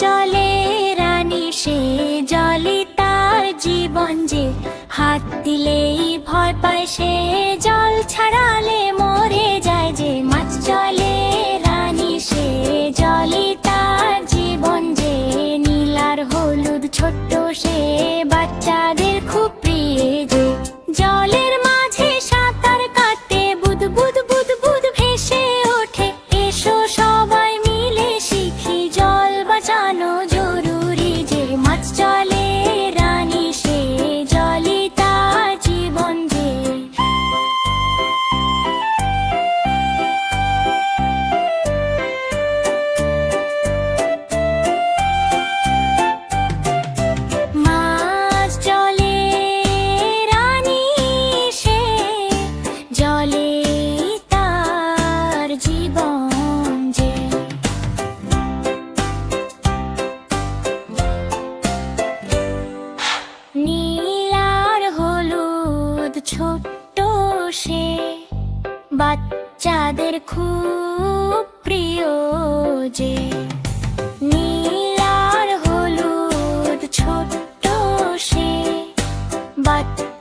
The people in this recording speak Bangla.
চলে রানী সে জলই তার জীবন যে, হাত দিলেই ভয় পায় সে, জল ছাড়ালে মরে যায় যে। মাছ চলে রানী সে জলই তার জীবন যে, নীল আর হলুদ ছোট্ট সে বাচ্চাদের খুব প্রিয় যে। জলের মাঝে সাঁতার কাটে বুদ বুদ বুদ বুদ ভেসে ওঠে, এসো সবাই মিলে শিখি জল বাঁচানো জরুরি যে। মাছ চলে রানী সে জলই তার জীবন যে। মাছ চলে রানী সে জলে তার জীবন যে। নীল আর হলুদ ছোট্ট সে বাচ্চাদের খুব প্রিয় যে। নীল আর হলুদ ছোট্ট সে বাচ্চা